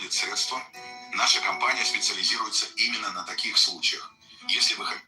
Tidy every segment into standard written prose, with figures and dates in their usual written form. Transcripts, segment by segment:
выводит средства. Наша компания специализируется именно на таких случаях. Если вы хотите...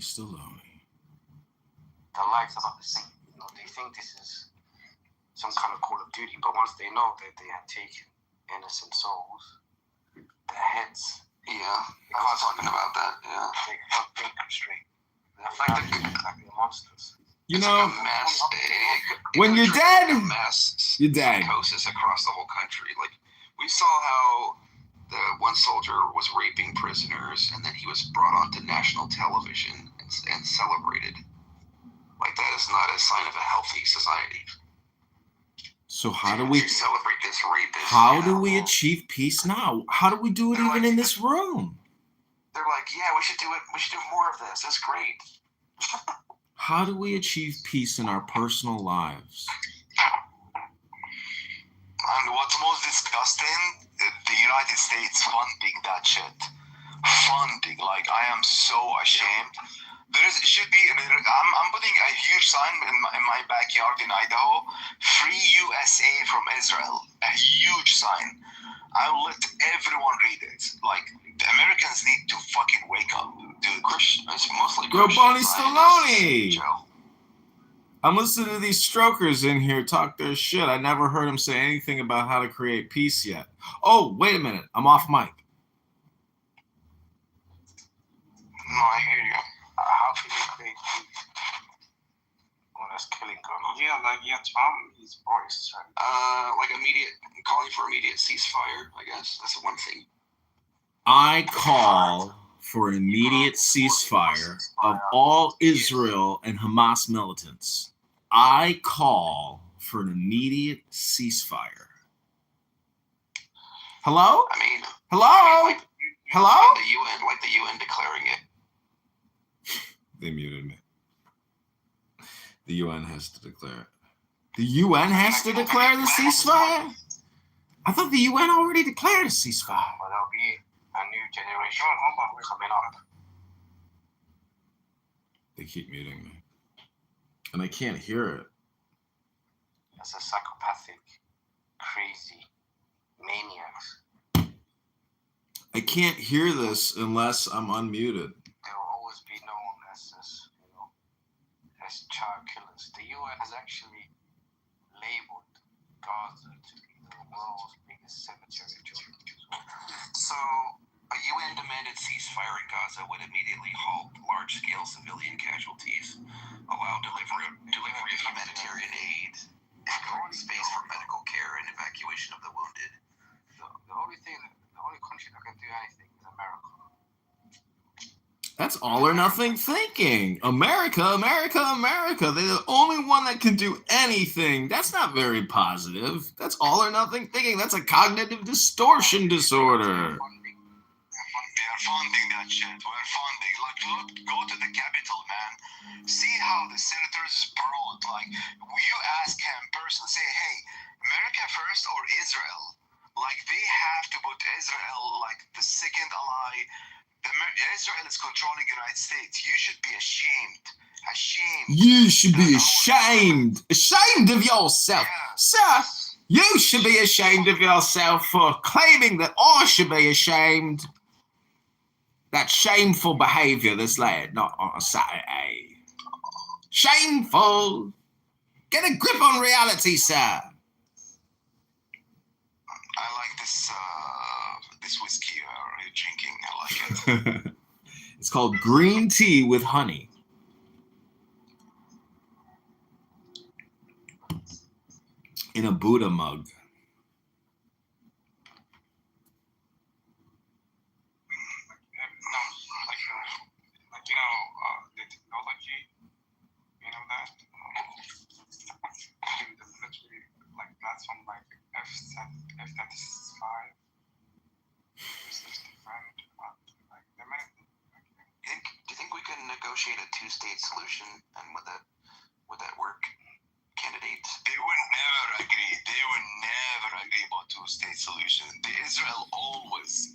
Stallone. Their lives about the same. You know, they think this is some kind of Call of Duty, but once they know that they have taken innocent souls, their heads. Yeah, I was talking about that. Yeah, they can't think straight. They're like they're monsters. You it's know, like a mass, when you're dead, mass you're dead. Psychosis across the whole country. Like we saw how the one soldier was raping prisoners, and then he was brought onto national television and celebrated. Like that is not a sign of a healthy society. So how do we celebrate this rapist? How do we achieve peace now? How do we do it even in this room? They're like, yeah, we should do it. We should do more of this. It's great. How do we achieve peace in our personal lives? And what's most disgusting, the United States funding that shit. Funding, like I am so ashamed. It should be. I'm putting a huge sign in my backyard in Idaho. Free USA from Israel. A huge sign. I will let everyone read it. Like the Americans need to fucking wake up. Dude, It's mostly Go Bonnie Stallone. I'm listening to these strokers in here talk their shit. I never heard them say anything about how to create peace yet. Oh, wait a minute. I'm off mic. No, I hear you. How can you create peace when there's killing going on? Yeah, like your Tom, his voice, right? Like calling for immediate ceasefire, I guess. That's the one thing. I call for an immediate ceasefire of all Israel and Hamas militants. I call for an immediate ceasefire. Hello? I mean, Hello? like Hello? the UN declaring it. They muted me. The UN has to declare it. The UN has to declare the ceasefire? I thought the UN already declared a ceasefire. Well, there'll be a new generation coming up. They keep muting me. And I can't hear it. As a psychopathic, crazy maniacs. I can't hear this unless I'm unmuted. They will always be known as child killers. The UN has actually labeled Gaza to be the world's biggest cemetery of children. So, a UN demanded ceasefire in Gaza would immediately halt large-scale civilian casualties, allow delivery of humanitarian aid, and create space for medical care and evacuation of the wounded. The only country that can do anything is America. That's all or nothing thinking. America, America, America. They're the only one that can do anything. That's not very positive. That's all or nothing thinking. That's a cognitive distortion disorder. We are funding that shit. We're funding. Like, look, go to the Capitol, man. See how the senators brought. Like, you ask him personally, say, hey, America first or Israel? Like, they have to put Israel like the second ally. Israel is controlling the United States. You should be ashamed. Ashamed. You should be ashamed. Ashamed of yourself. Yeah. Sir, you should be ashamed of yourself for claiming that I should be ashamed. That shameful behavior this lad, not on a Saturday. Shameful. Get a grip on reality, sir. I like this whiskey you're drinking. I like it. It's called green tea with honey. In a Buddha mug. The technology, that in the military, like platform like F-35, different, like the Do you think we can negotiate a two-state solution, and would that work? Candidates? They would never agree. They would never agree about two-state solution. Israel always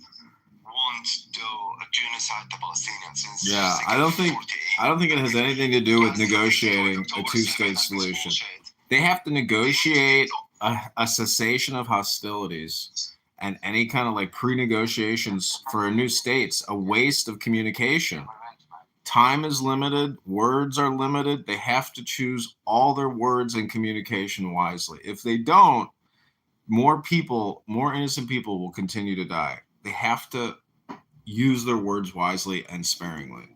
wants to genocide the Palestinians since Yeah, I don't think it has anything to do with negotiating a two-state solution. They have to negotiate a cessation of hostilities and any kind of like pre-negotiations for a new state's a waste of communication. Time is limited, words are limited. They have to choose all their words and communication wisely. If they don't, more innocent people will continue to die. They have to use their words wisely and sparingly.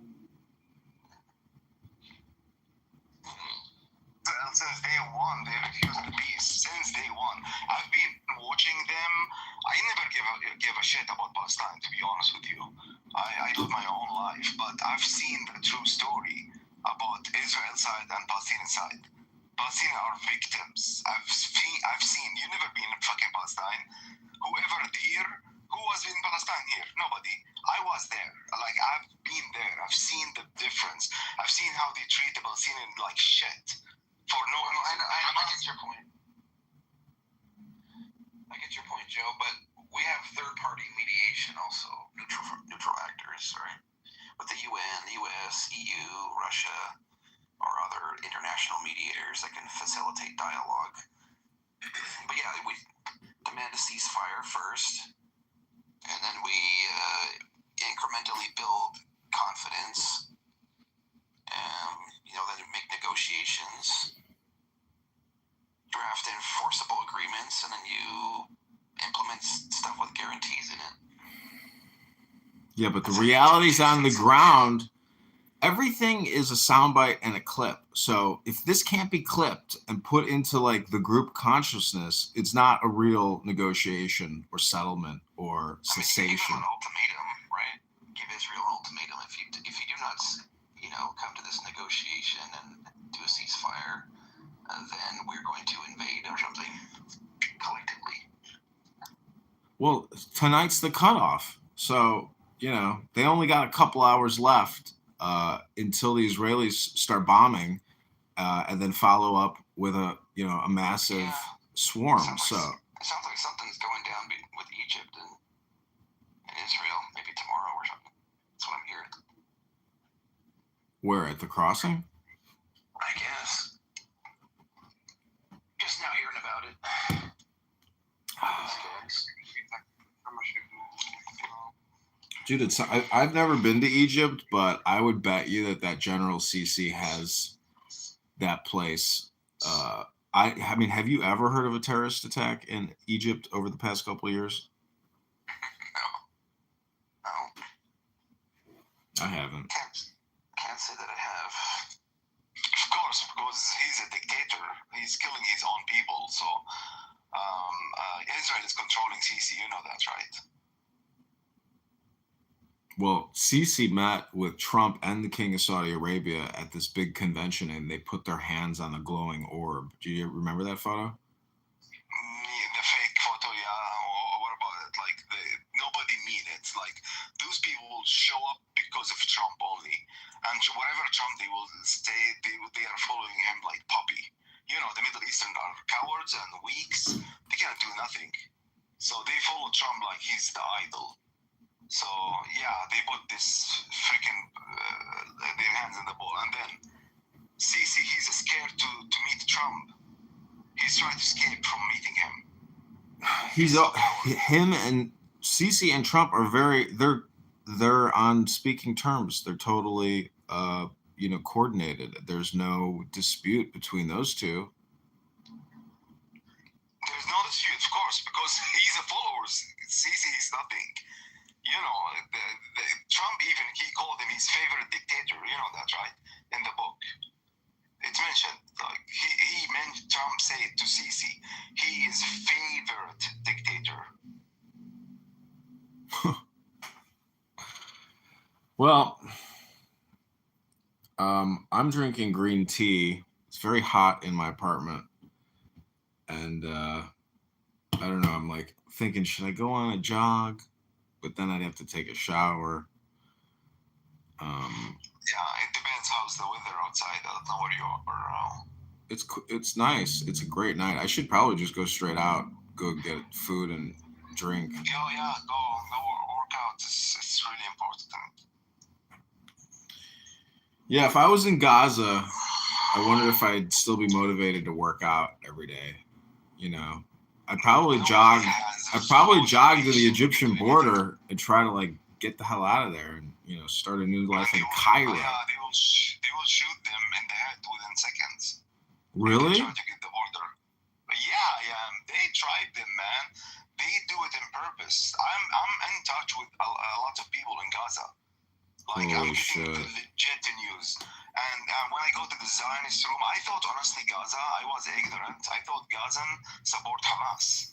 Since day one, they refused peace. Since day one, I've been watching them. I never give a shit about Palestine, to be honest with you. I live my own life, but I've seen the true story about Israel side and Palestinian side. Palestinians are victims. I've seen. You never been in fucking Palestine. Whoever here, who was in Palestine here? Nobody. I was there. Like, I've been there. I've seen the difference. I've seen how they treat the Palestinians like shit. For no reason. I get your point. I get your point, Joe, but we have third-party mediation also, neutral actors, right? With the UN, the US, EU, Russia, or other international mediators that can facilitate dialogue. But yeah, we demand a ceasefire first, and then we incrementally build confidence, and then make negotiations, draft enforceable agreements, and then you implement stuff with guarantees in it. Yeah, but the reality's on the ground. Everything is a soundbite and a clip. So if this can't be clipped and put into like the group consciousness, it's not a real negotiation or settlement or cessation. Give them an ultimatum, right? Give Israel an ultimatum. If you do not, come to this negotiation and do a ceasefire, then we're going to invade or something collectively. Well, tonight's the cutoff, so they only got a couple hours left until the Israelis start bombing, and then follow up with a massive Yeah. swarm. It So sounds like something's going down with Egypt and Israel, maybe tomorrow or something. That's what I'm hearing. where at the crossing? I guess. Just now hearing about it. Dude, I've never been to Egypt, but I would bet you that General Sisi has that place. I mean, have you ever heard of a terrorist attack in Egypt over the past couple of years? No. I haven't. Can't say that I have. Of course, because he's a dictator. He's killing his own people. So Israel is controlling Sisi. You know that, right? Well, Sisi met with Trump and the King of Saudi Arabia at this big convention, and they put their hands on a glowing orb. Do you remember that photo? The fake photo, yeah. What about it? Like, nobody mean it. Like, those people will show up because of Trump only. And whatever Trump, they will stay, they are following him like puppy. You know, the Middle Eastern are cowards and weaks. They cannot do nothing. So they follow Trump like he's the idol. So, yeah, they put this freaking, their hands in the bowl. And then, Sisi, he's scared to meet Trump. He's trying to escape from meeting him. Him and Sisi and Trump are they're on speaking terms. They're totally coordinated. There's no dispute between those two. There's no dispute, of course, because he's a follower. Sisi is nothing. You know, Trump even, he called him his favorite dictator. You know that, right? In the book. It's mentioned. Like, he meant, Trump said to Sisi, he is favorite dictator. Well, I'm drinking green tea. It's very hot in my apartment. And I don't know, I'm like thinking, should I go on a jog? But then I'd have to take a shower. Yeah, it depends how's the weather outside. I don't know where you are. It's nice. It's a great night. I should probably just go straight out, go get food and drink. Yeah, go work out. It's really important. Yeah, if I was in Gaza, I wonder if I'd still be motivated to work out every day. You know, I'd probably jog to the Egyptian border and try to like get the hell out of there and start a new life in Cairo. Yeah, they will shoot them in the head within seconds. Really? They try to get the border. But yeah, they tried them, man. They do it on purpose. I'm in touch with a lot of people in Gaza. Like, Holy I'm getting shit. the legit news. And when I go to the Zionist room, I thought, honestly, Gaza, I was ignorant. I thought Gazan support Hamas.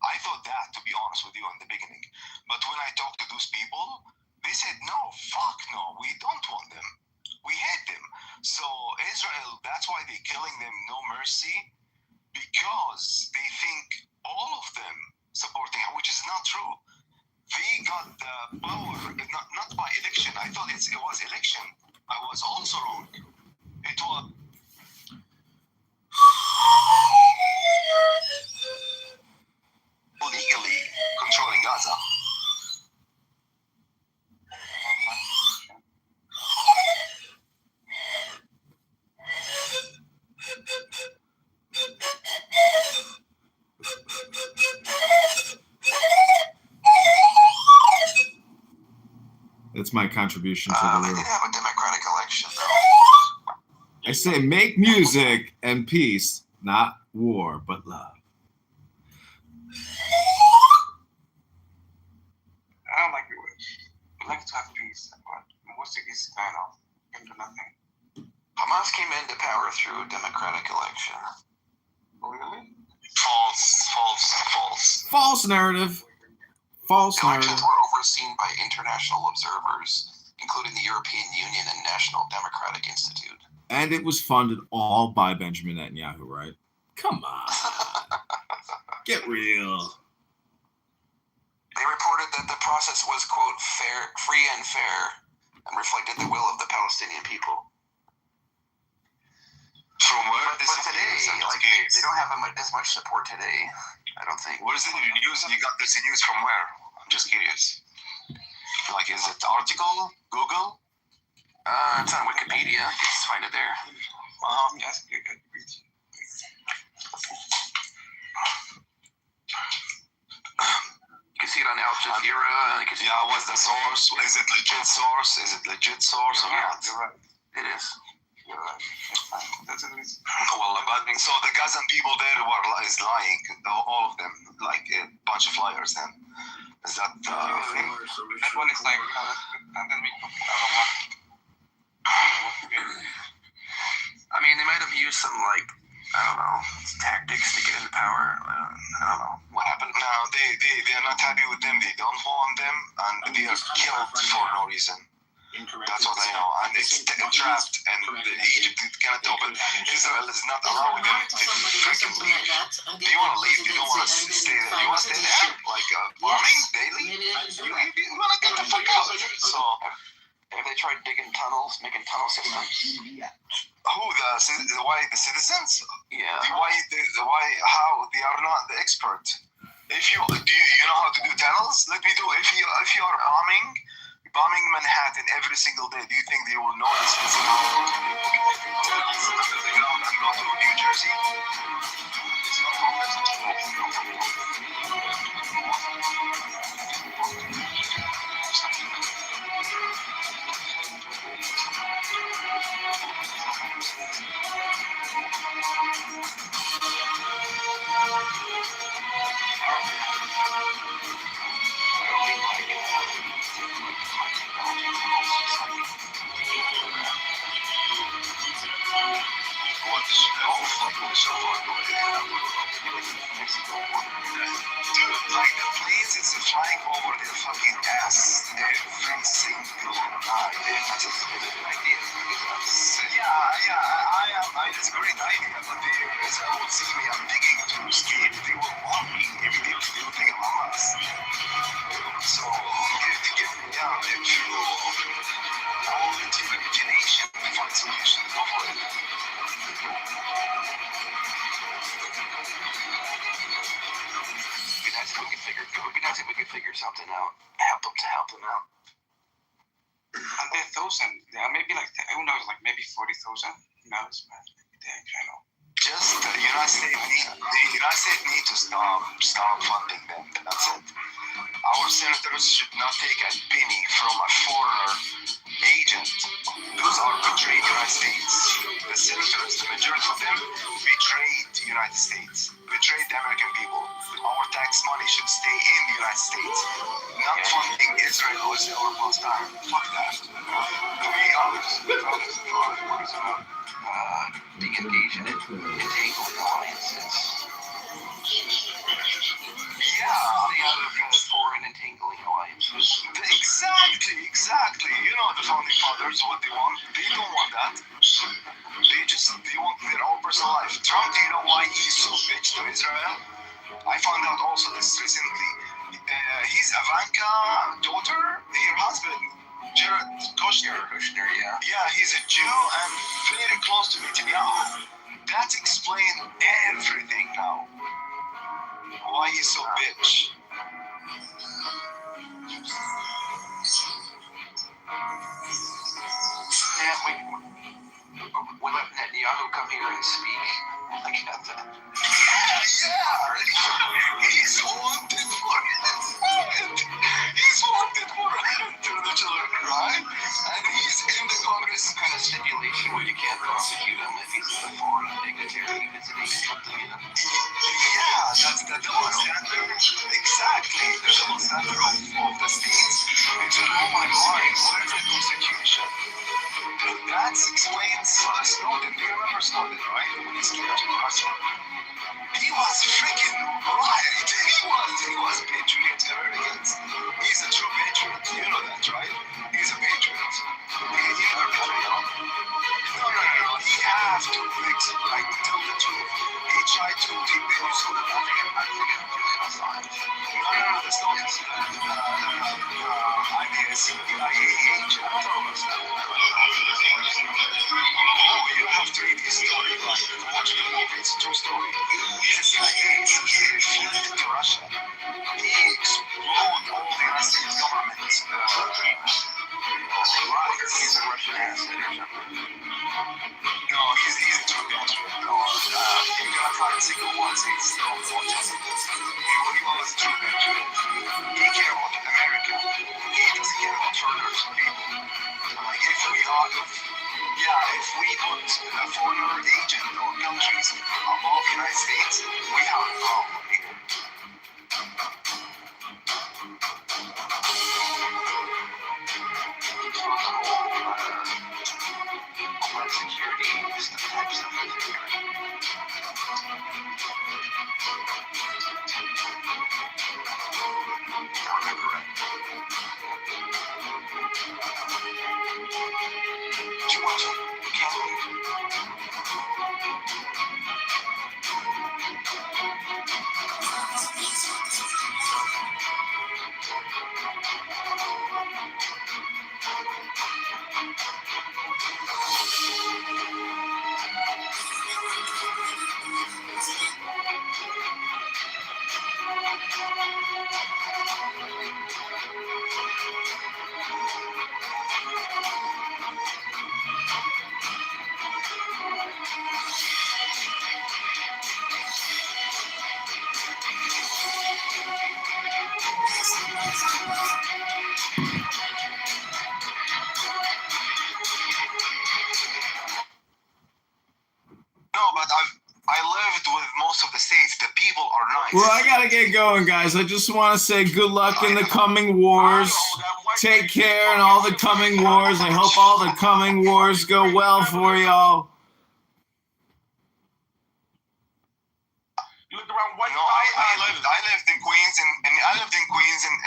I thought that, to be honest with you, in the beginning. But when I talked to those people, they said, no, fuck no, we don't want them. We hate them. So Israel, that's why they're killing them, no mercy, because they think all of them supporting, which is not true. They got the power, not by election. I thought it was election. I was also wrong. It was legally controlling Gaza. That's my contribution to They the did room. have a democratic election, though. I say make music and peace, not war, but love. I don't like it. We like to have peace, but most of it's kind of into nothing. Hamas came into power through a democratic election. Really? False. False narrative. False Elections narrative. were overseen by international observers, including the European Union and National Democratic Institute. And it was funded all by Benjamin Netanyahu, right? Come on. Get real. process was, quote, free and fair, and reflected the will of the Palestinian people. From where? But today, like, they don't have as much support today, I don't think. What is it in the news? You got this news from where? I'm just curious. Like, is it article? Google? It's on Wikipedia. You can just find it there. Yes, good. You can see it on Al Jazeera. You can see What's the source? Is it legit source? Or Yeah, not? you're right. It is. You're right. That's at least. Well, but so the Gazan people there is lying, all of them, like a bunch of liars. Then is that? That one is like, and then we put the other one. I mean, they might have used some, like, I don't know, tactics to get into power. I don't know. What happened now? They're not happy with them. They don't want them, and they are killed for no reason. That's what I know. And it's trapped, and Egypt cannot open. Israel is not allowing them to freaking leave. They want to leave. They don't want to stay there. You want to stay there? Like bombing daily? You want to get the fuck out. So, Have they tried digging tunnels, making tunnel systems? who why the citizens? Yeah. How they are not the expert? If you know how to do tunnels? Let me do. If you are bombing Manhattan every single day, do you think they will notice this? Under the ground and go to New Jersey? It's not like the planes is flying over their fucking ass every single night. That's a good idea. It's a great idea, but Israel will see me, I'm digging to escape. They will want me immediately. They will think I'm Hamas. So, get me down. If you all into imagination, find solution, go for it. It would be nice if we could figure something out. Help them out. And there are 1,000, maybe like, who knows, like maybe 40,000. Who knows, man? I know. Just the United States need to stop funding them. That's it. Our senators should not take a penny from a foreigner agent. Those are betrayed United States. The senators, the majority of them, betrayed the United States, betrayed the American people. Our tax money should stay in the United States, not funding Israel or Palestine. Fuck that. We The engagement entangling alliances. Stay out of foreign entangling alliances. Exactly. You know the founding fathers, what they want. They don't want that. They want their own personal life. Trump, do you know why he's so bitch to Israel? I found out also this recently. His Ivanka daughter, her husband, Jared Kushner. Yeah, he's a Jew and very close to Netanyahu. That explains everything now. Why he's so bitch. Yeah, we let Netanyahu come here and speak. Like nothing. He's wanted for it. He's wanted for international crime, and he's in the Congress. Kind of stipulation where you can't prosecute him if he's a foreign dignitary visiting something. Yeah, that's the double standard. Exactly, the double standard of the states. It's a my mind. What is the Constitution? That explains Snowden. Do you remember Snowden, right? When he came to Russia. He was freaking right. He was patriot Americans. He's a true patriot. You know that, right? He's a patriot. He never betrayed him. No. He has to fix it. Like, tell the truth. He tried to take the use of the African. I think I'm really fine. No. The You have to read his story, like watch the movie. It's a true story. He's a CIA agent. He fled to Russia. He explored all the United States government's rights. He's a Russian asset or something. No, he's a true gangster. No, you're gonna find single ones. He's no just. He was a true gangster. He cared about America. He doesn't care about foreigners and people. Like if we put a foreigner agent or countries above the United States, we have a problem here. Homeland security is the types of No, but I lived with most of the states. The people are nice. Well, I gotta get going, guys. I just want to say good luck in the coming wars. Take care in all the coming wars. I hope all the coming wars go well for y'all. You look around white. No, I lived in Queens and I lived in Queens and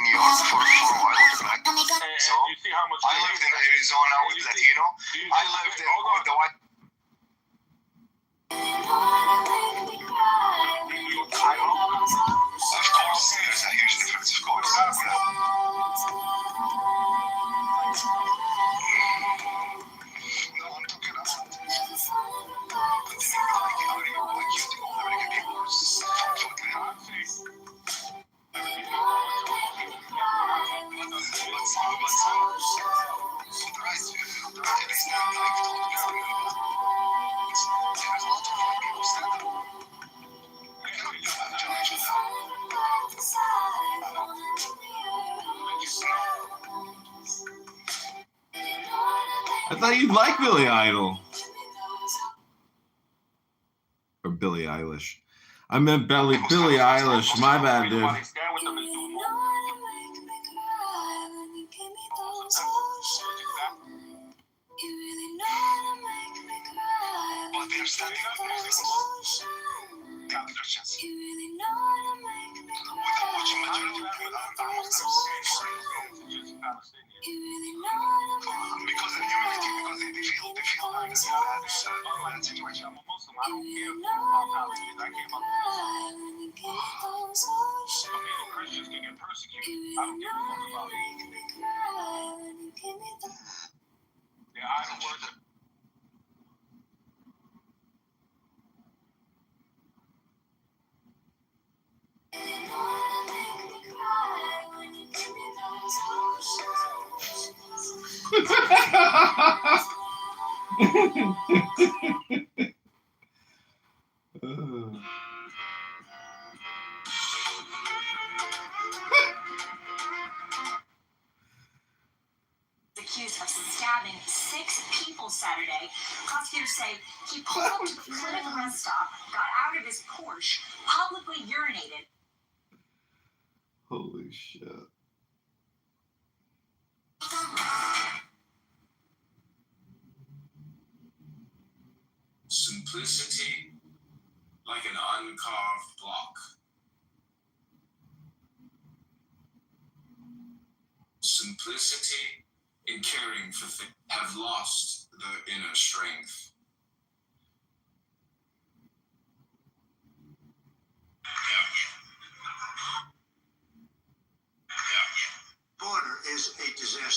New York for a while back. So you see how much I lived in Arizona with Latino. I lived in with the white. Of course, there's a huge difference. Of course. No, I'm talking about I thought you'd like Billy Idol. Or Billie Eilish. I meant Billie Eilish. My bad, dude. Accused of stabbing 6 people Saturday. Prosecutors say he pulled up to the clinic rest stop, got out of his Porsche, publicly urinated. Holy shit. Simplicity like an uncarved block. Simplicity in caring for things have lost the inner strength.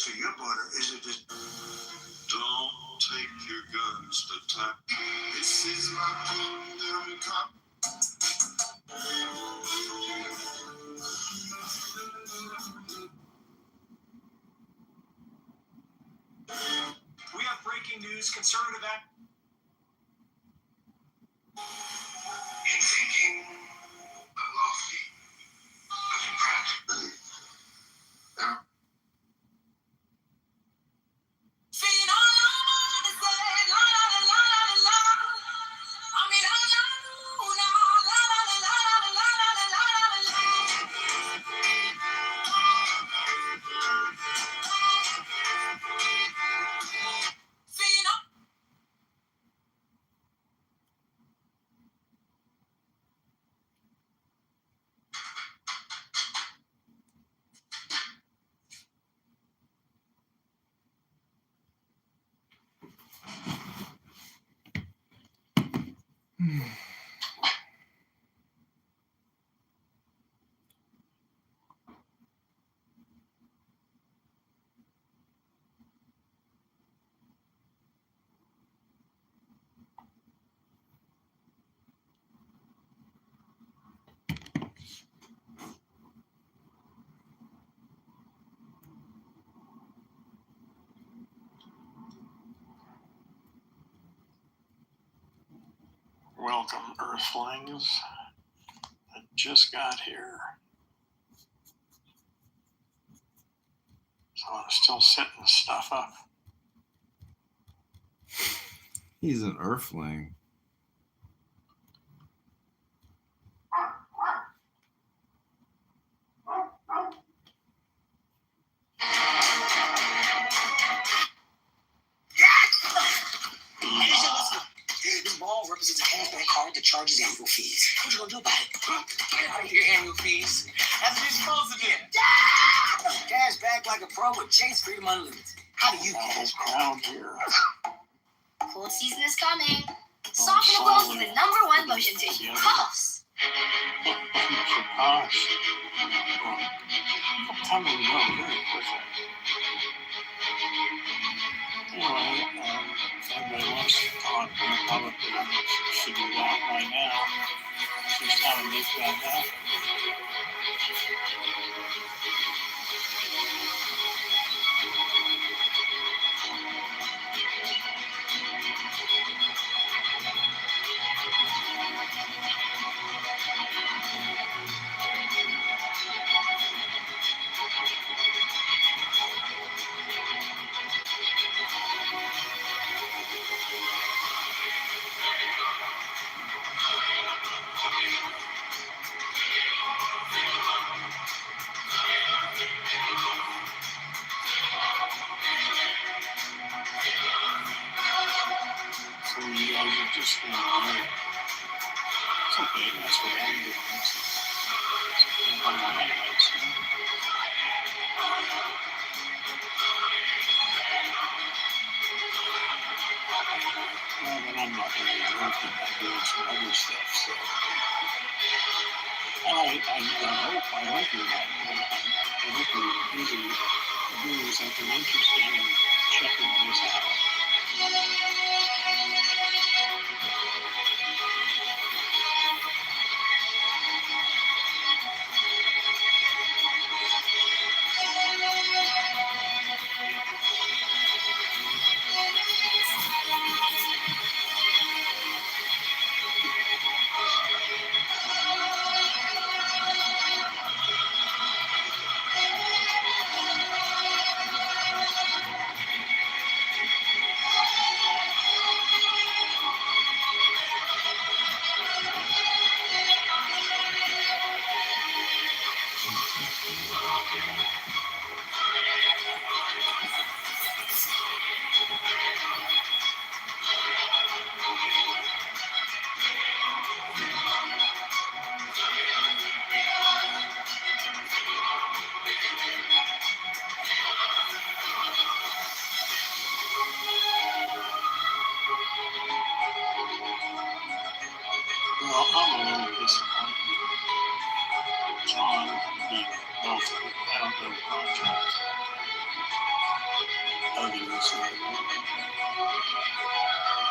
to your border, is it just... Don't take your guns to time. This is my kingdom come. We have breaking news concerning event. In thinking, but lawfully, living practically. Welcome, Earthlings. I just got here. So I'm still setting stuff up. He's an Earthling. This ball represents a cashback card that charges annual fees. What you gonna do about it? Get out of your annual fees. That's what you're supposed to do. Cash back like a pro with Chase Freedom Unlimited. How do you cash Around here. Cold season is coming. Soften the world with the #1 lotion tissue, Puffs. Gosh. Come and go very quickly. Anyway, if anybody wants to talk publicly, should do that right now. Just how to make that happen. So you guys are just going to wait. It's okay, that's what I'm doing. Well, but I'm not really working. I'm doing some other stuff, so. I hope you're not working. I hope you're busy doing something interesting and checking this out. Well, I'm a little disappointed. John beat both of them out of their contracts. ugly this way.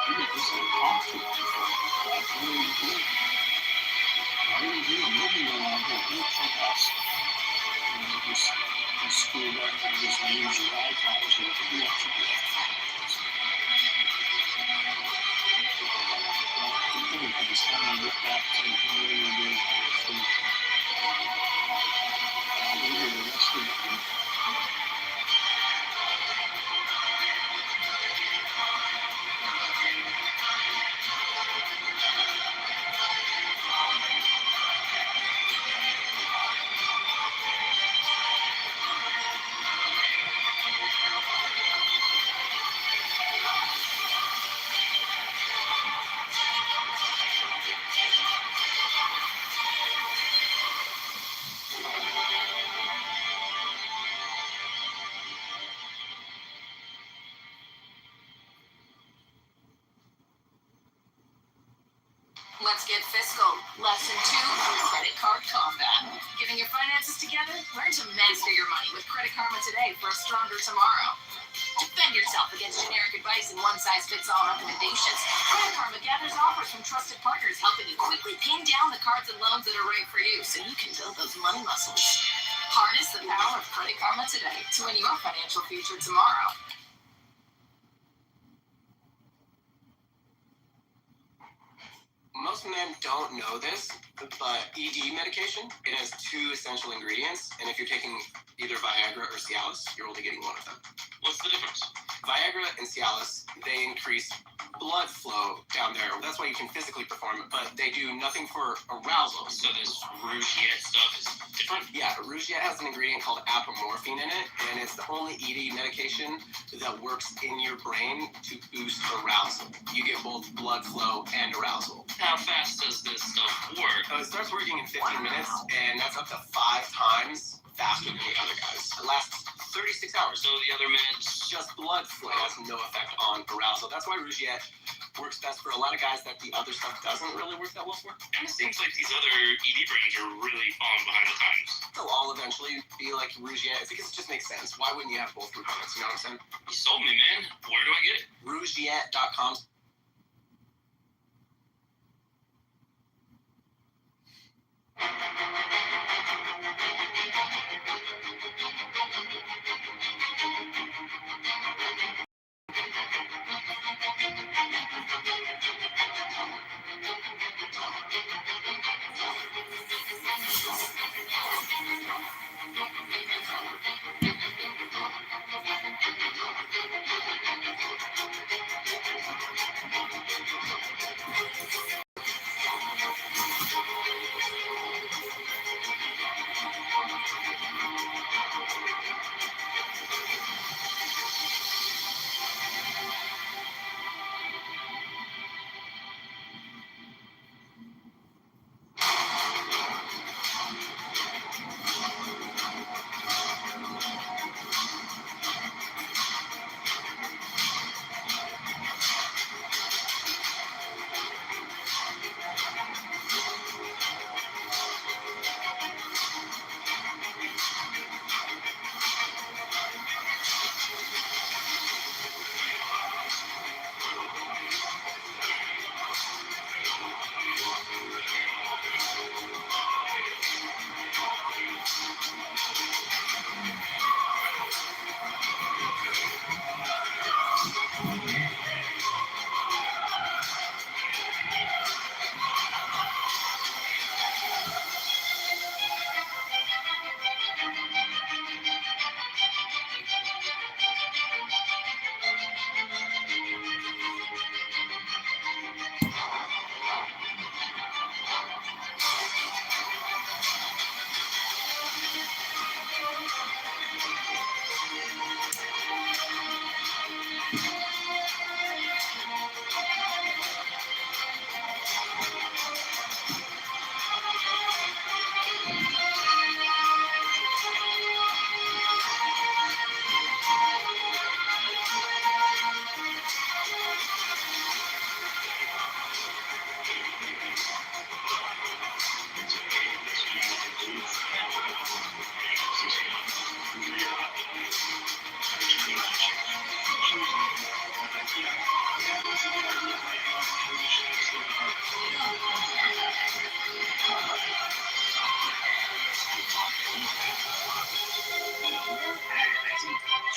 You get this little coffee. I really do. I really do. Maybe no longer in clubhouse. Just screw back and just use your icons or you want to do. Everything's kind of get back to where we did before. I'll be here the rest of the week. Let's get fiscal. Lesson 2, credit card combat. Getting your finances together? Learn to master your money with Credit Karma today for a stronger tomorrow. Defend yourself against generic advice and one-size-fits-all recommendations. Credit Karma gathers offers from trusted partners, helping you quickly pin down the cards and loans that are right for you so you can build those money muscles. Harness the power of Credit Karma today to win your financial future tomorrow. Most men don't know this, but ED medication, it has 2 essential ingredients, and if you're taking either Viagra or Cialis, you're only getting one of them. What's the difference? Viagra and Cialis, they increase blood flow down there. That's why you can physically perform it, but they do nothing for arousal. So this Rougiette stuff is different? Yeah, Rougiette has an ingredient called apomorphine in it, and it's the only ED medication that works in your brain to boost arousal. You get both blood flow and arousal. How fast does this stuff work? It starts working in 15 minutes, and that's up to 5 times faster than the other guys. It lasts 36 hours. So the other meds, Just blood flow has no effect on arousal. That's why Rougiette works best for a lot of guys that the other stuff doesn't really work that well for. kind of seems like these other ED brands are really falling behind the times. They'll all eventually be like Rougiette. It's because it just makes sense. Why wouldn't you have both components? You know what I'm saying? You sold me, man. Where do I get it? Rougiette.com.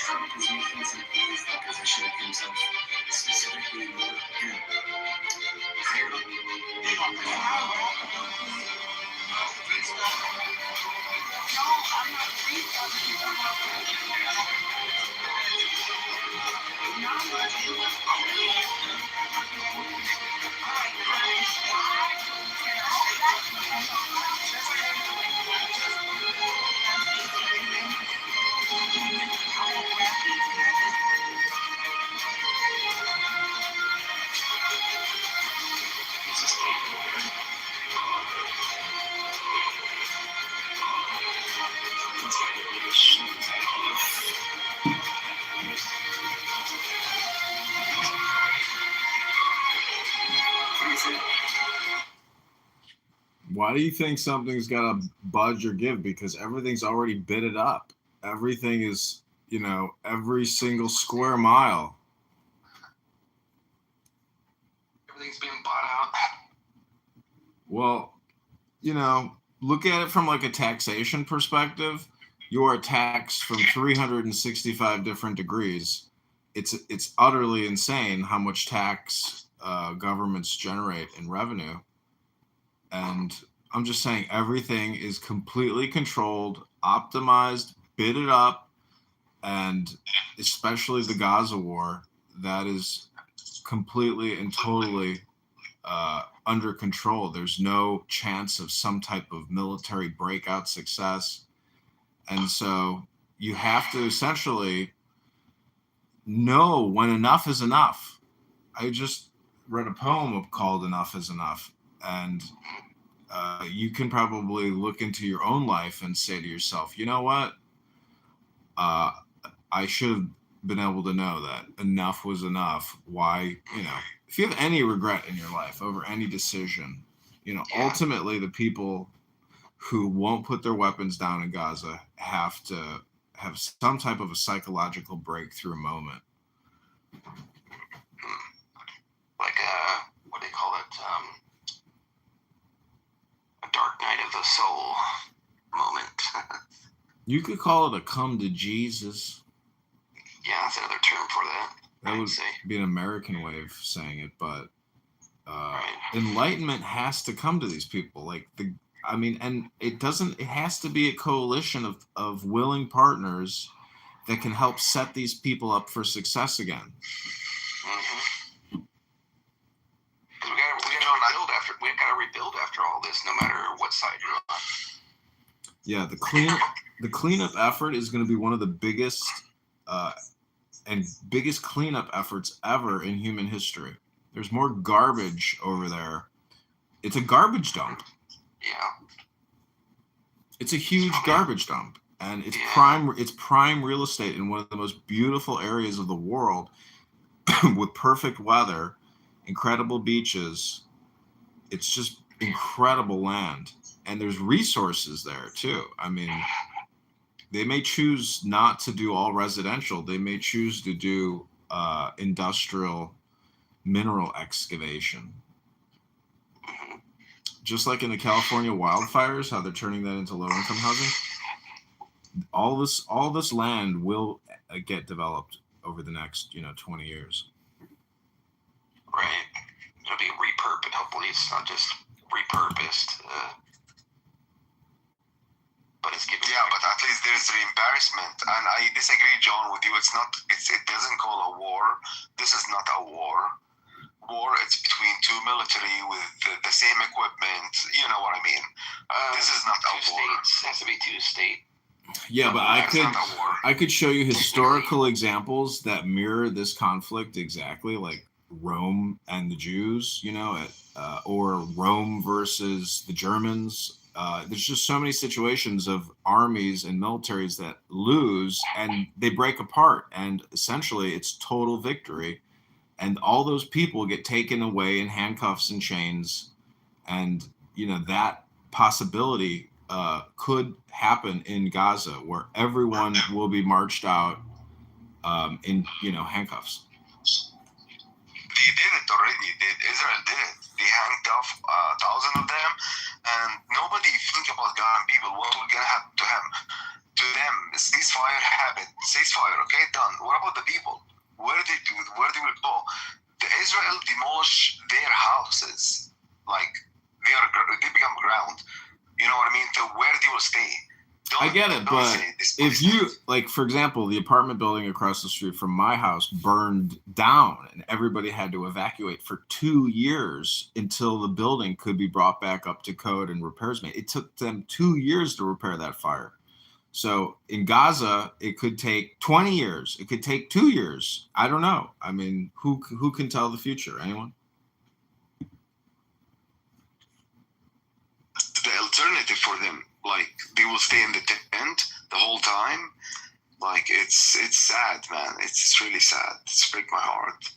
Trump is making his employees that position himself specifically more higher up. Why do you think something's got to budge or give? Because everything's already bidded up. Everything is, every single square mile. Everything's being bought out. Well, look at it from like a taxation perspective. You are taxed from 365 different degrees. It's utterly insane how much tax governments generate in revenue. And I'm just saying everything is completely controlled, optimized, bidded up, and especially the Gaza war, that is completely and totally under control. There's no chance of some type of military breakout success. And so you have to essentially know when enough is enough. I just read a poem called Enough is Enough. And you can probably look into your own life and say to yourself, you know what? I should have been able to know that enough was enough. Why, if you have any regret in your life over any decision, ultimately the people who won't put their weapons down in Gaza have to have some type of a psychological breakthrough moment. Like what do they call it? A dark night of the soul moment. You could call it a come to Jesus. Yeah, that's another term for that. That would be an American way of saying it, but enlightenment has to come to these people. And it has to be a coalition of willing partners that can help set these people up for success again. Mm-hmm. We gotta rebuild after all this, no matter what side you're on. Yeah, the cleanup effort is going to be one of the biggest cleanup efforts ever in human history. There's more garbage over there. It's a garbage dump. Yeah. It's a huge garbage dump, and it's prime real estate in one of the most beautiful areas of the world, with perfect weather, incredible beaches. It's just incredible land, and there's resources there too. I mean, they may choose not to do all residential. They may choose to do industrial mineral excavation. Just like in the California wildfires, how they're turning that into low-income housing. All this land will get developed over the next 20 years. Right. It'll be repurposed. Hopefully, it's not just repurposed. But it's given. Yeah, but at least there's reimbursement, and I disagree, John, with you. It doesn't call a war. This is not a war. War, it's between two military with the same equipment. You know what I mean? This is not a war. States. It has to be two states. Yeah, but I could show you historical examples that mirror this conflict exactly, like Rome and the Jews, or Rome versus the Germans. There's just so many situations of armies and militaries that lose and they break apart, and essentially it's total victory. And all those people get taken away in handcuffs and chains. And, that possibility could happen in Gaza, where everyone will be marched out in, handcuffs. They did it already. Israel did it. They handcuffed 1,000 of them. And nobody think about God and people, what will going to happen to him? to them, ceasefire happened. Ceasefire, okay, done. What about the people? Where they will go? The Israel demolish their houses, like they become ground. You know what I mean? So where they will stay. I get it, but if you, like, for example, the apartment building across the street from my house burned down and everybody had to evacuate for 2 years until the building could be brought back up to code and repairs made. It took them 2 years to repair that fire. So in Gaza, it could take 20 years. It could take 2 years. I don't know. I mean, who can tell the future? Anyone? The alternative for them, like they will stay in the tent the whole time. Like it's sad, man. It's really sad. It's break my heart.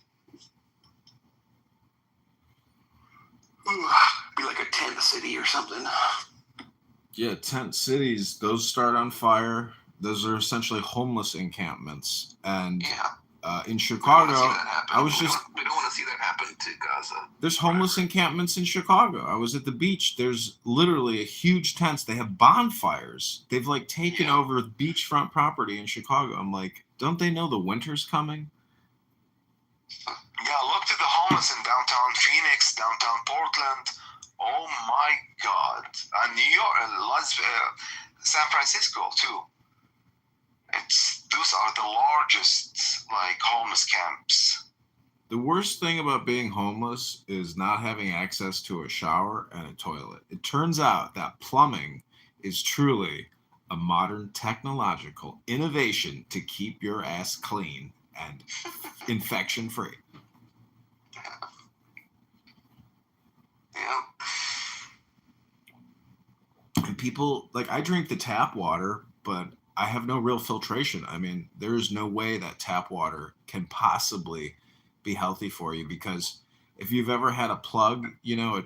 Be like a tent city or something. Yeah, tent cities, those start on fire. Those are essentially homeless encampments. And in Chicago, We don't want to see that happen to Gaza. There's homeless encampments in Chicago. I was at the beach. There's literally a huge tents. They have bonfires. They've like taken over beachfront property in Chicago. I'm like, don't they know the winter's coming? Yeah, look to the homeless in downtown Phoenix, downtown Portland. Oh my God. And New York, San Francisco too. Those are the largest like homeless camps. The worst thing about being homeless is not having access to a shower and a toilet. It turns out that plumbing is truly a modern technological innovation to keep your ass clean and infection free. Yeah. And people, like, I drink the tap water, but I have no real filtration. I mean, there is no way that tap water can possibly be healthy for you, because if you've ever had a plug, you know,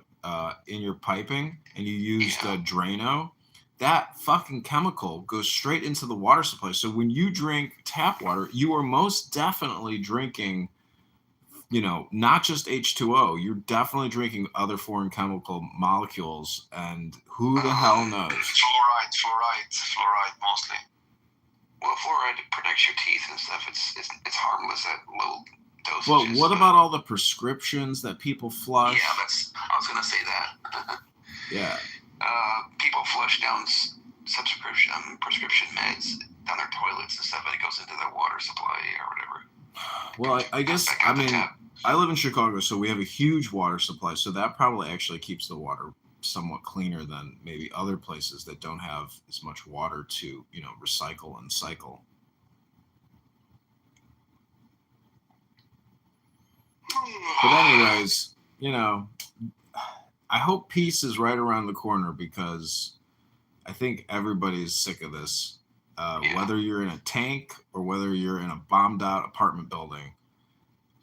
in your piping and you used a Drano, that fucking chemical goes straight into the water supply. So when you drink tap water, you are most definitely drinking, you know, not just H2O. You're definitely drinking other foreign chemical molecules, and who the hell knows? Fluoride mostly. Well, fluoride protects your teeth and stuff. It's harmless at low dosages. Well, what about all the prescriptions that people flush? Yeah, I was gonna say that. Yeah. People flush down prescription meds down their toilets and stuff, and it goes into their water supply or whatever. Well, I guess, I mean, I live in Chicago, so we have a huge water supply, so that probably actually keeps the water somewhat cleaner than maybe other places that don't have as much water to, you know, recycle and cycle. But anyways, you know, I hope peace is right around the corner, because I think everybody's sick of this. Whether you're in a tank or whether you're in a bombed out apartment building,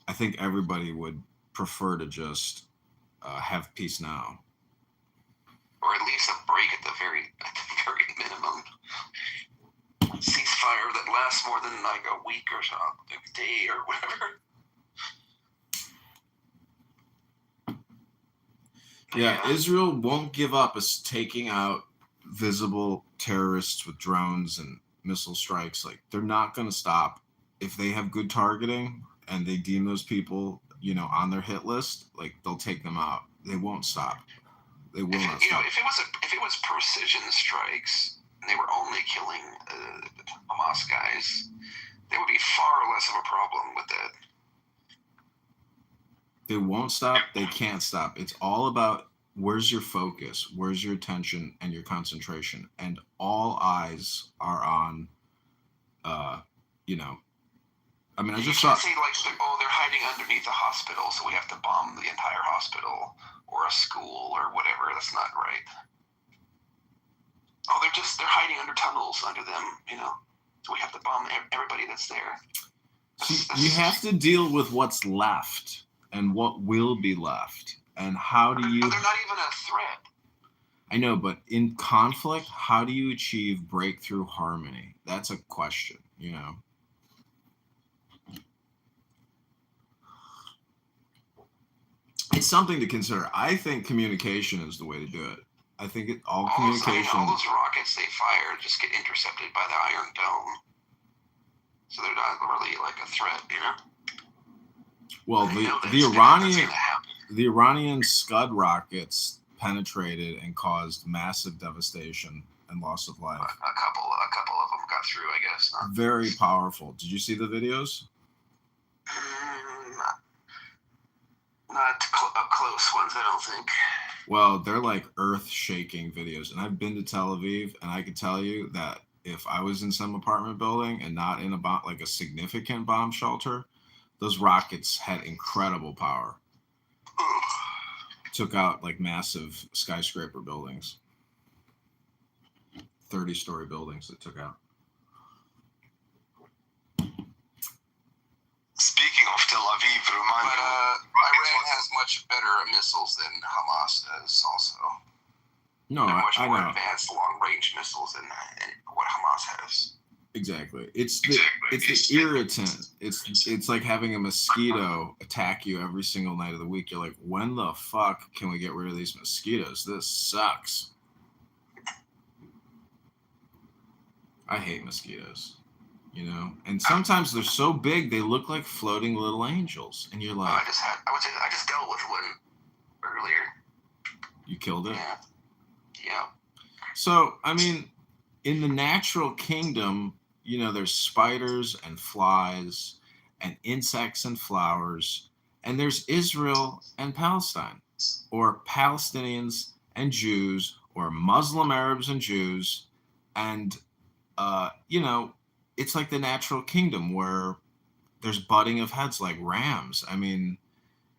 I think everybody would prefer to just have peace now. Or at least a break at the very minimum. Ceasefire that lasts more than like a week or so, a day or whatever. Yeah, Israel won't give up as taking out visible terrorists with drones and missile strikes. Like, they're not going to stop. If they have good targeting and they deem those people, you know, on their hit list, like, they'll take them out. They won't stop. They will not stop. If it was precision strikes and they were only killing Hamas guys, there would be far less of a problem with that. They won't stop. They can't stop. It's all about where's your focus, where's your attention and your concentration, and all eyes are on, you know. I mean, I just saw. You can't say like, oh, they're hiding underneath a hospital, so we have to bomb the entire hospital or a school or whatever. That's not right. Oh, they're hiding under tunnels under them, you know. So we have to bomb everybody that's there. You have to deal with what's left and what will be left, and how do you. But they're not even a threat. I know, but in conflict, how do you achieve breakthrough harmony? That's a question, you know. It's something to consider. I think communication is the way to do it. I think All all those communication. rockets they fire just get intercepted by the Iron Dome, so they're not really like a threat, you know. Well, They know the that's Iranian gonna happen. the Iranian Scud rockets penetrated and caused massive devastation and loss of life. A couple of them got through, I guess. Huh? Very powerful. Did you see the videos? Not close ones, I don't think. Well, they're like earth-shaking videos, and I've been to Tel Aviv, and I can tell you that if I was in some apartment building and not in a significant bomb shelter, those rockets had incredible power. Took out like massive skyscraper buildings, 30-story buildings that took out. Speaking of Tel Aviv, remind But Iran has much better missiles than Hamas does. Also, No, they're much I more know. advanced long-range missiles than what Hamas has. Exactly. It's the irritant. It's like having a mosquito attack you every single night of the week. You're like, when the fuck can we get rid of these mosquitoes? This sucks. I hate mosquitoes, you know? And sometimes they're so big they look like floating little angels. And you're like, I just dealt with one earlier. you killed it? Yeah. So, I mean, in the natural kingdom, you know, there's spiders and flies and insects and flowers, and there's Israel and Palestine, or Palestinians and Jews, or Muslim Arabs and Jews, and you know, it's like the natural kingdom where there's butting of heads like rams. I mean,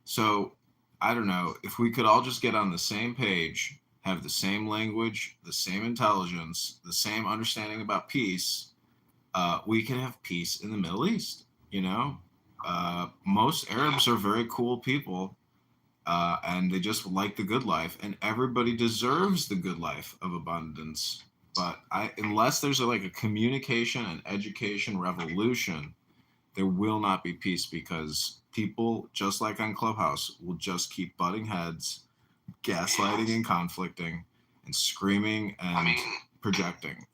so I don't know if we could all just get on the same page, have the same language, the same intelligence, the same understanding about peace. We can have peace in the Middle East. You know, most Arabs are very cool people, and they just like the good life, and everybody deserves the good life of abundance. But unless there's a communication and education revolution, there will not be peace, because people, just like on Clubhouse, will just keep butting heads, gaslighting and conflicting, and screaming and projecting.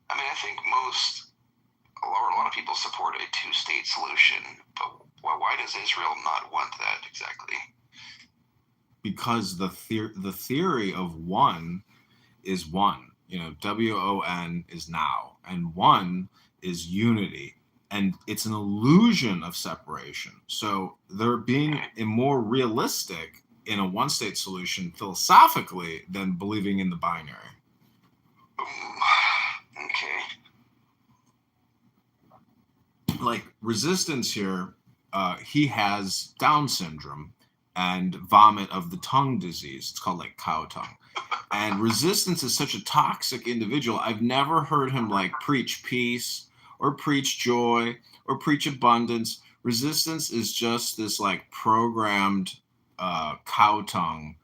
I mean, I think a lot of people support a two-state solution, but why does Israel not want that exactly? Because the theory of one is one. You know, WON is now, and one is unity, and it's an illusion of separation. So they're being more realistic in a one-state solution philosophically than believing in the binary. Okay. Like Resistance here, he has Down syndrome and vomit of the tongue disease. It's called like cow tongue. And Resistance is such a toxic individual. I've never heard him preach peace or preach joy or preach abundance. Resistance is just this programmed cow tongue,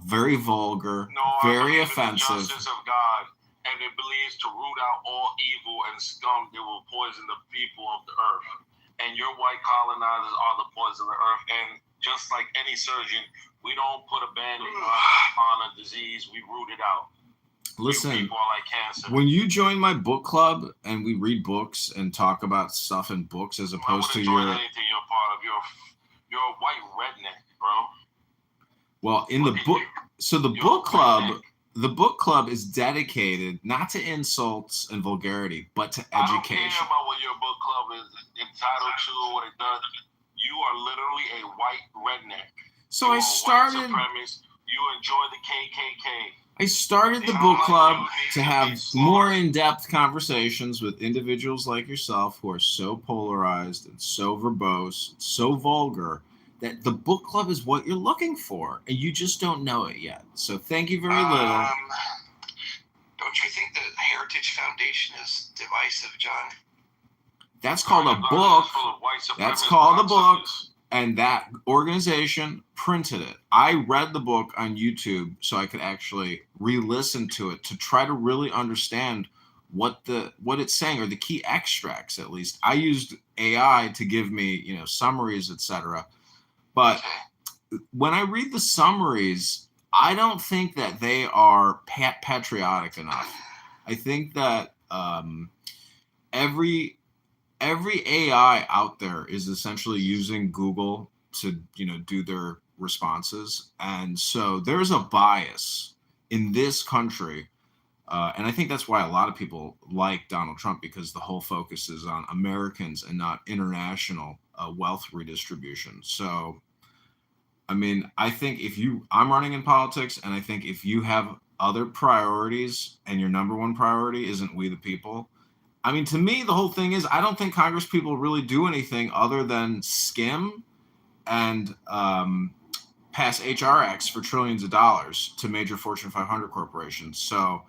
very vulgar, very offensive. The justice of God, and it believes to root out all evil and scum that will poison the people of the earth. And your white colonizers are the poison of the earth. And just like any surgeon, we don't put a band-aid on a disease, we root it out. Listen, people are like cancer. When you join my book club and we read books and talk about stuff in books as opposed to your... anything you're part of. You're a white redneck, bro. Well, in the book... So the book club... The book club is dedicated not to insults and vulgarity, but to education. I don't care about what your book club is entitled to or what it does. You are literally a white redneck. So I started... You enjoy the KKK. I started the book club to have more in-depth conversations with individuals like yourself who are so polarized and so verbose, so vulgar, that the book club is what you're looking for, and you just don't know it yet. So thank you very little. Don't you think the Heritage Foundation is divisive, John? That's called a book. That's called a book, and that organization printed it. I read the book on YouTube so I could actually re-listen to it to try to really understand what it's saying, or the key extracts at least. I used AI to give me, summaries, etc. But when I read the summaries, I don't think that they are patriotic enough. I think that every AI out there is essentially using Google to, do their responses, and so there's a bias in this country, and I think that's why a lot of people like Donald Trump, because the whole focus is on Americans and not international wealth redistribution. So, I mean, I think I'm running in politics, and I think if you have other priorities and your number one priority isn't we the people, I mean, to me, the whole thing is I don't think Congress people really do anything other than skim and pass HR acts for trillions of dollars to major Fortune 500 corporations. So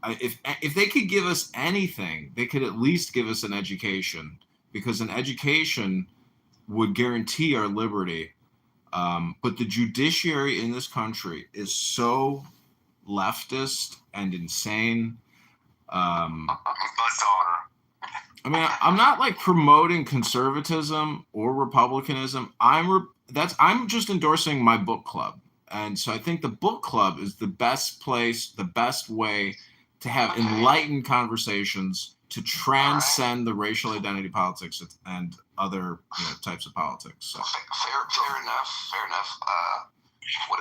if they could give us anything, they could at least give us an education, because an education would guarantee our liberty. But the judiciary in this country is so leftist and insane. I mean, I'm not like promoting conservatism or republicanism. I'm just endorsing my book club. And so I think the book club is the best place, the best way to have enlightened conversations to transcend the racial identity politics and other types of politics. So. Fair enough.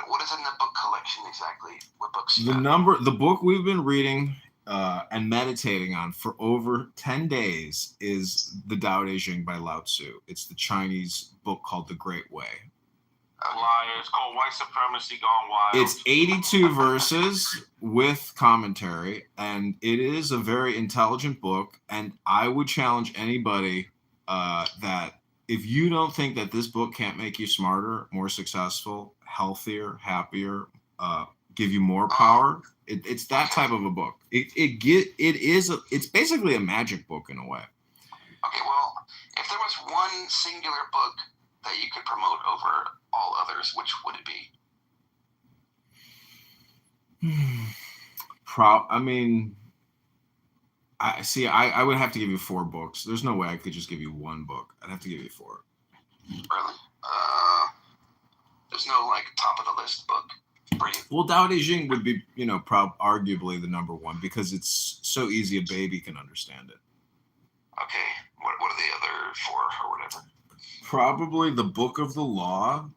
What is in the book collection exactly? What books? The book we've been reading and meditating on for over 10 days is The Tao Te Ching by Lao Tzu. It's the Chinese book called The Great Way. It's called White Supremacy Gone Wild. It's 82 verses with commentary, and it is a very intelligent book. And I would challenge anybody that if you don't think that this book can't make you smarter, more successful, healthier, happier, give you more power, it's that type of a book. It's basically a magic book in a way. Okay, well, if there was one singular book that you could promote over all others, which would it be? I would have to give you 4 books. There's no way I could just give you one book. I'd have to give you 4. Really? There's no top of the list book. Well, Tao Te Ching would be, arguably the number one, because it's so easy a baby can understand it. Okay. What are the other 4 or whatever? Probably the Book of the Law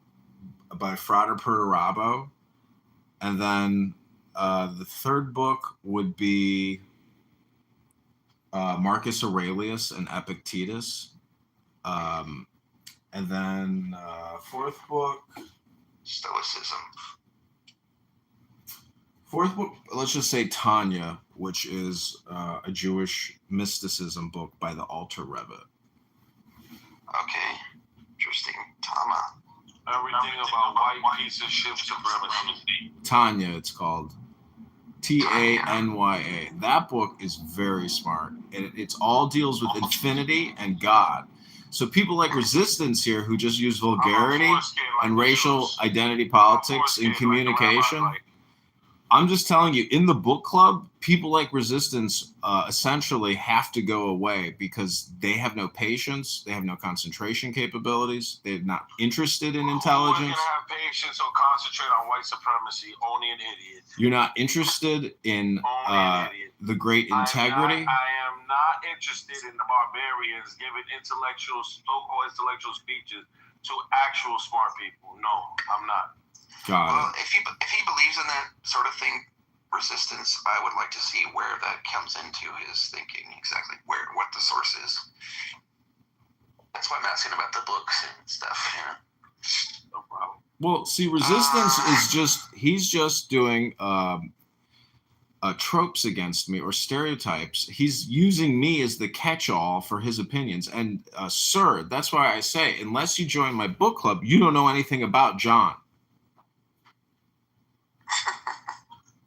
by Frater Perturabo. And then the third book would be Marcus Aurelius and Epictetus. And then fourth book, Stoicism. Fourth book, let's just say Tanya, which is a Jewish mysticism book by the Alter Rebbe. Okay. Interesting. Tama. Everything about white piece of shit supremacy. Tanya, it's called. Tanya. That book is very smart. And it all deals with infinity and God. So people like Resistance here, who just use vulgarity and racial identity politics in communication. I'm just telling you, in the book club, people like Resistance essentially have to go away because they have no patience, they have no concentration capabilities, they're not interested in intelligence. You're gonna have patience or concentrate on white supremacy. Only an idiot. You're not interested in the great integrity. I am not interested in the barbarians giving so-called intellectual speeches to actual smart people. No, I'm not. Well, if he believes in that sort of thing, Resistance, I would like to see where that comes into his thinking, exactly what the source is. That's why I'm asking about the books and stuff. Yeah. No problem. Well, see, Resistance he's just doing tropes against me or stereotypes. He's using me as the catch-all for his opinions. And sir, that's why I say, unless you join my book club, you don't know anything about John.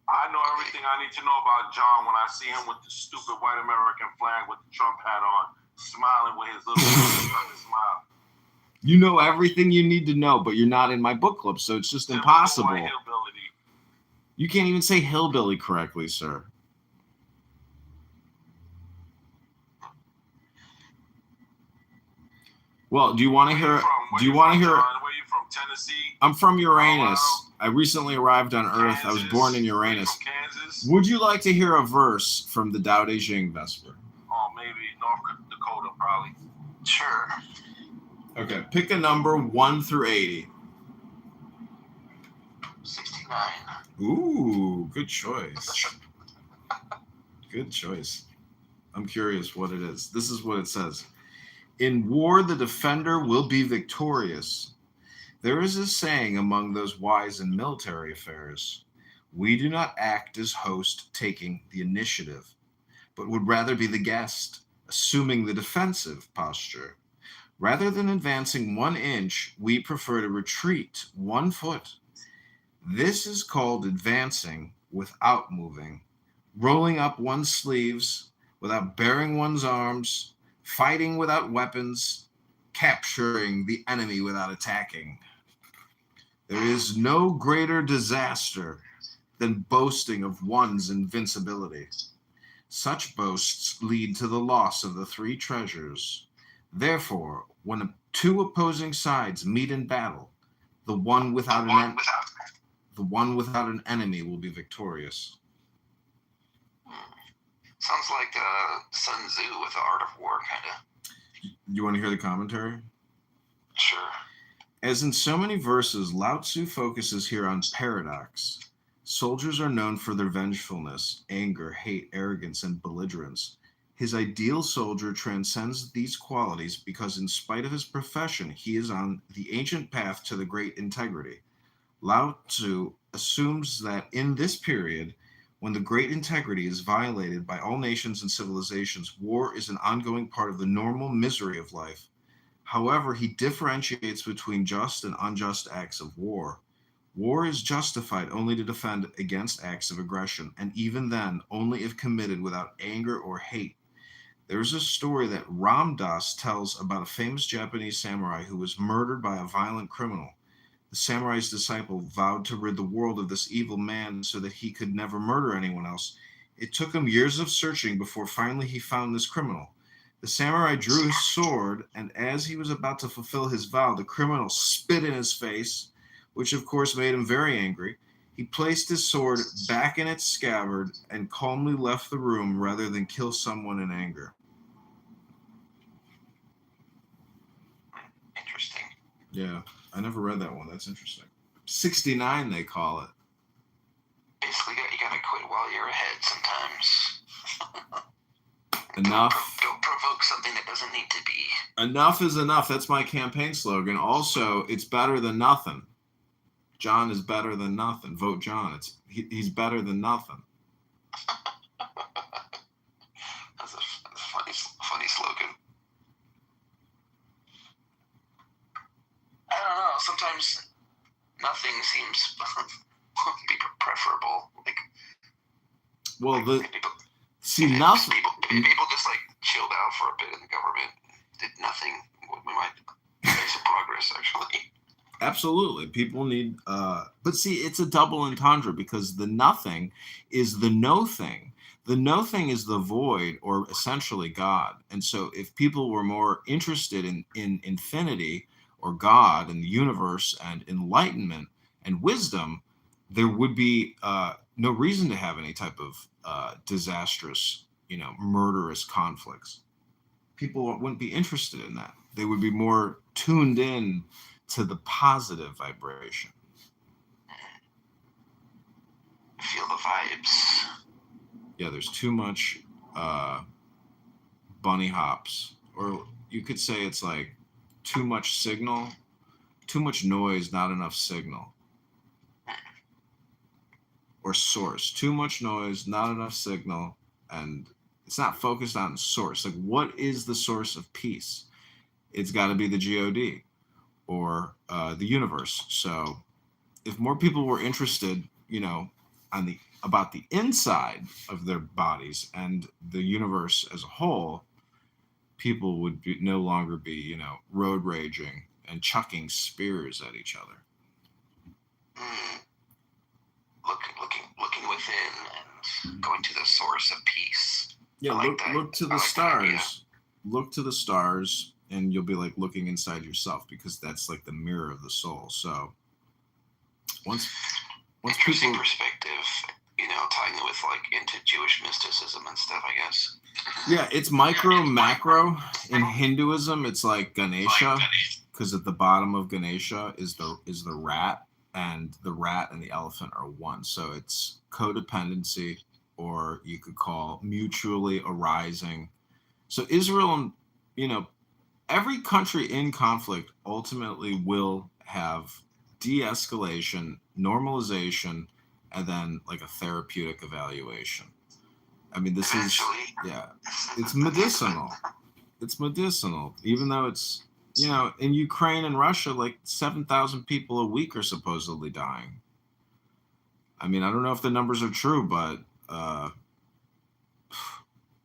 I know everything I need to know about John when I see him with the stupid white American flag with the Trump hat on, smiling with his little smile. You know everything you need to know, but you're not in my book club, so it's just impossible. You can't even say hillbilly correctly, sir. Well, do you want to hear? Where you from, John? Where you from? Tennessee? I'm from Uranus. I recently arrived on Earth. I was born in Uranus. Kansas. Would you like to hear a verse from the Tao Te Ching, Vesper? Oh, maybe North Dakota, probably. Sure. Okay, pick a number 1 through 80. 69. Ooh, good choice. Good choice. I'm curious what it is. This is what it says. In war, the defender will be victorious. There is a saying among those wise in military affairs. We do not act as host taking the initiative, but would rather be the guest, assuming the defensive posture. Rather than advancing 1 inch, we prefer to retreat 1 foot. This is called advancing without moving, rolling up one's sleeves without baring one's arms, fighting without weapons, capturing the enemy without attacking. There is no greater disaster than boasting of one's invincibility. Such boasts lead to the loss of the 3 treasures. Therefore, when 2 opposing sides meet in battle, the one without an enemy will be victorious. Sounds like Sun Tzu with the Art of War, kind of. You want to hear the commentary? Sure. As in so many verses, Lao Tzu focuses here on paradox. Soldiers are known for their vengefulness, anger, hate, arrogance, and belligerence. His ideal soldier transcends these qualities because in spite of his profession, he is on the ancient path to the great integrity. Lao Tzu assumes that in this period, when the great integrity is violated by all nations and civilizations, war is an ongoing part of the normal misery of life. However, he differentiates between just and unjust acts of war. War is justified only to defend against acts of aggression, and even then, only if committed without anger or hate. There's a story that Ram Dass tells about a famous Japanese samurai who was murdered by a violent criminal. The samurai's disciple vowed to rid the world of this evil man so that he could never murder anyone else. It took him years of searching before finally he found this criminal. The samurai drew his sword, and as he was about to fulfill his vow, the criminal spit in his face, which of course made him very angry. He placed his sword back in its scabbard and calmly left the room rather than kill someone in anger. Interesting. Yeah, I never read that one. That's interesting. 69, they call it. Basically, you gotta quit while you're ahead sometimes. Enough. Don't provoke something that doesn't need to be. Enough is enough. That's my campaign slogan. Also, it's better than nothing. John is better than nothing. Vote John. He's better than nothing. That's a funny slogan. I don't know. Sometimes nothing seems be preferable. Well, people, nothing. People just chilled out for a bit in the government, did nothing. We might make some progress, actually. Absolutely. People need, but see, it's a double entendre because the nothing is the no thing. The no thing is the void, or essentially God. And so if people were more interested in infinity or God and the universe and enlightenment and wisdom, there would be no reason to have any type of disastrous, murderous conflicts. People wouldn't be interested in that. They would be more tuned in to the positive vibration. Feel the vibes. Yeah, there's too much bunny hops. Or you could say it's like too much signal, too much noise, not enough signal. Or source. Too much noise, not enough signal, and it's not focused on source. Like, what is the source of peace? It's got to be the God. Or the universe. So if more people were interested, about the inside of their bodies and the universe as a whole, people would no longer be, road raging and chucking spears at each other. Looking within and going to the source of peace. Yeah, look to the stars. Look to the stars. And you'll be looking inside yourself because that's the mirror of the soul. So once Interesting people, perspective, tying it with into Jewish mysticism and stuff, I guess. yeah, it's micro, macro. In Hinduism, it's like Ganesha, because at the bottom of Ganesha is the rat, and the rat and the elephant are one. So it's codependency, or you could call mutually arising. So Israel and, every country in conflict ultimately will have de-escalation, normalization, and then like a therapeutic evaluation. I mean, this is, yeah, it's medicinal. It's medicinal, even though it's, in Ukraine and Russia, like 7,000 people a week are supposedly dying. I mean, I don't know if the numbers are true, but I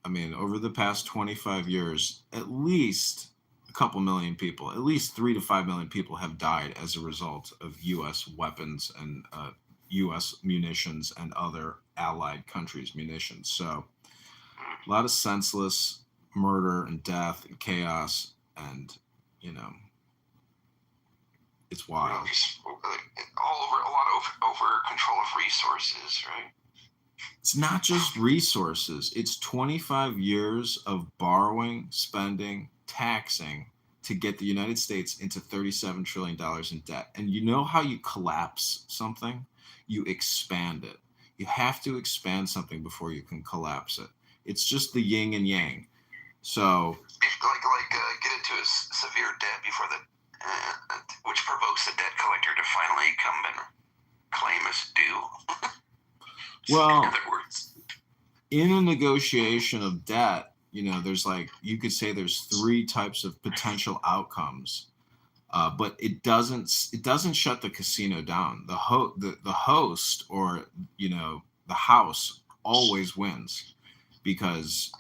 mean, over the past 25 years, at least a couple million people, at least 3 to 5 million people have died as a result of U.S. weapons and U.S. munitions and other allied countries' munitions. So a lot of senseless murder and death and chaos, and, it's wild. All over, a lot of over control of resources, right? It's not just resources. It's 25 years of borrowing, spending, taxing to get the United States into $37 trillion in debt. And you know how you collapse something? You expand it. You have to expand something before you can collapse it. It's just the yin and yang. So, get into a severe debt before which provokes the debt collector to finally come and claim as due. Well, in other words, in a negotiation of debt, there's you could say there's 3 types of potential outcomes, but it doesn't shut the casino down. The host, or the house always wins, because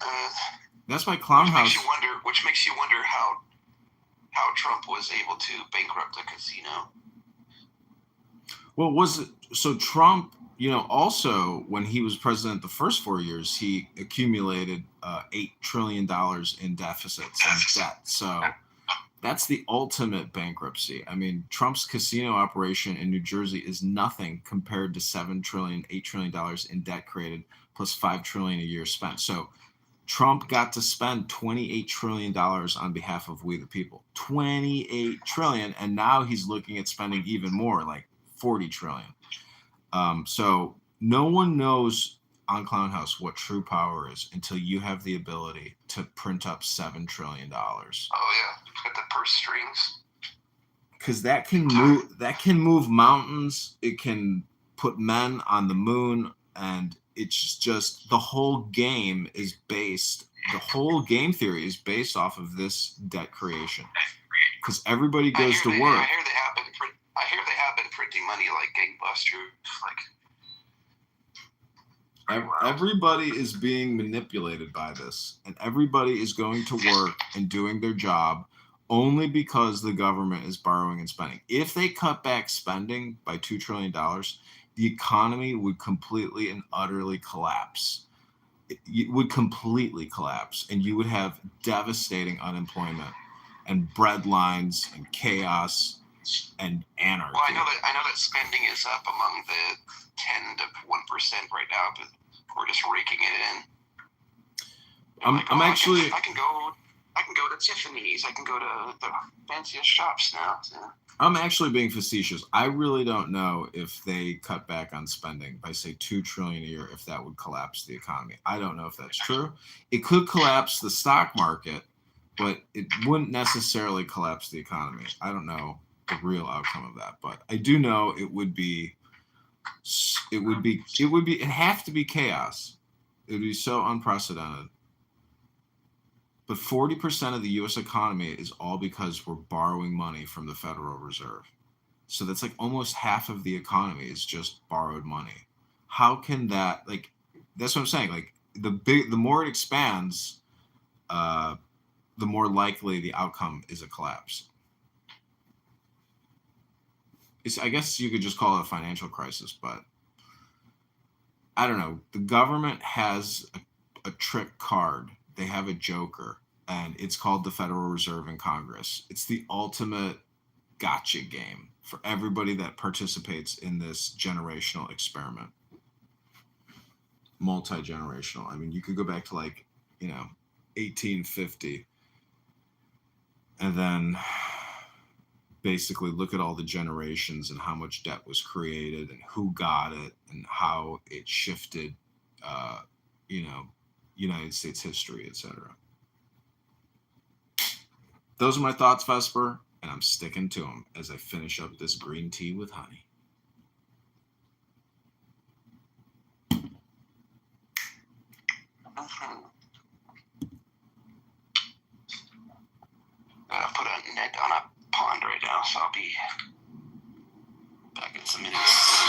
that's why Clown House. Which makes you wonder how Trump was able to bankrupt the casino. Well, so Trump? Also, when he was president the first 4 years, he accumulated $8 trillion in deficits and debt. So that's the ultimate bankruptcy. I mean, Trump's casino operation in New Jersey is nothing compared to $8 trillion in debt created, plus $5 trillion a year spent. So Trump got to spend $28 trillion on behalf of we the people. $28 trillion, and now he's looking at spending even more, like $40 trillion. So no one knows on Clown House what true power is until you have the ability to print up $7 trillion. Oh yeah, got the purse strings. Because that can move mountains. It can put men on the moon, and it's just the whole game theory is based off of this debt creation. Because everybody goes to work. I hear they have been printing money like gangbusters. Everybody is being manipulated by this, and everybody is going to work and doing their job only because the government is borrowing and spending. If they cut back spending by $2 trillion, the economy would completely and utterly collapse. It would completely collapse, and you would have devastating unemployment and bread lines and chaos and anarchy. Well, I know that spending is up among the 10 to 1% right now, but we're just raking it in. I can go to Tiffany's. I can go to the fanciest shops now. So. I'm actually being facetious. I really don't know if they cut back on spending by, say, $2 trillion a year, if that would collapse the economy. I don't know if that's true. It could collapse the stock market, but it wouldn't necessarily collapse the economy. I don't know the real outcome of that, but I do know it would have to be chaos. It would be so unprecedented. But 40% of the U.S. economy is all because we're borrowing money from the Federal Reserve. So that's like almost half of the economy is just borrowed money. How can that, that's what I'm saying. Like the more it expands, the more likely the outcome is a collapse. I guess you could just call it a financial crisis, but I don't know. The government has a trick card. They have a joker, and it's called the Federal Reserve and Congress. It's the ultimate gotcha game. for everybody that participates in this generational experiment. Multi-generational. I mean, you could go back to 1850 and then basically look at all the generations and how much debt was created and who got it and how it shifted, United States history, etc. Those are my thoughts, Vesper, and I'm sticking to them as I finish up this green tea with honey. Gotta put a net on a pond right now, so I'll be back in some minutes.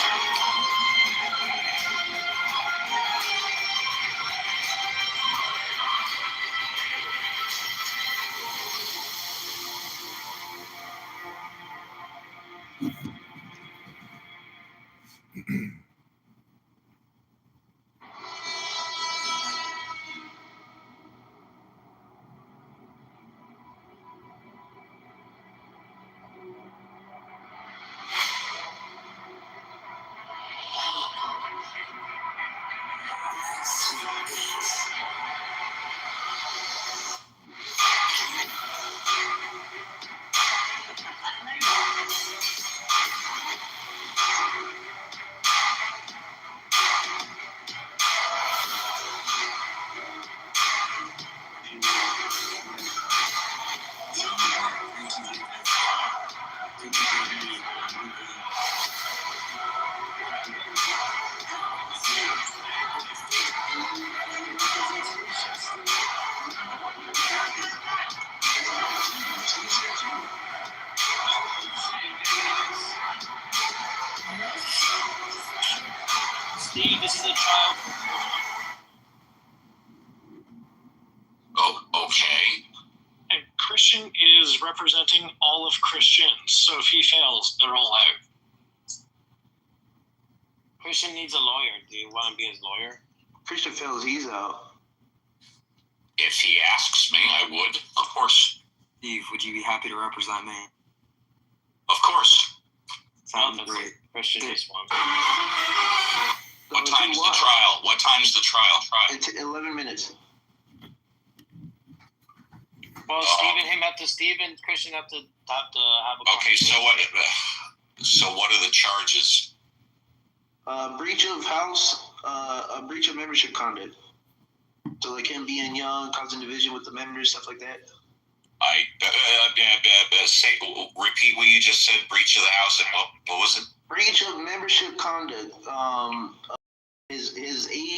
Steve, this is a child. Oh, okay. And Christian is representing all of Christians, so if he fails, they're all out. Christian needs a lawyer. Do you want to be his lawyer? Christian fails, he's out. If he asks me, I would, of course. Steve, would you be happy to represent me? Of course. Sounds great. Christian just won. What time's the trial? What time's the trial? It's 11 minutes. Well, Steve and Christian have to have a Okay, so what are the charges? Breach of house, breach of membership conduct. So like him being young, causing division with the members, stuff like that. Repeat what you just said. Breach of the house, and what was it? Breach of membership conduct. His age.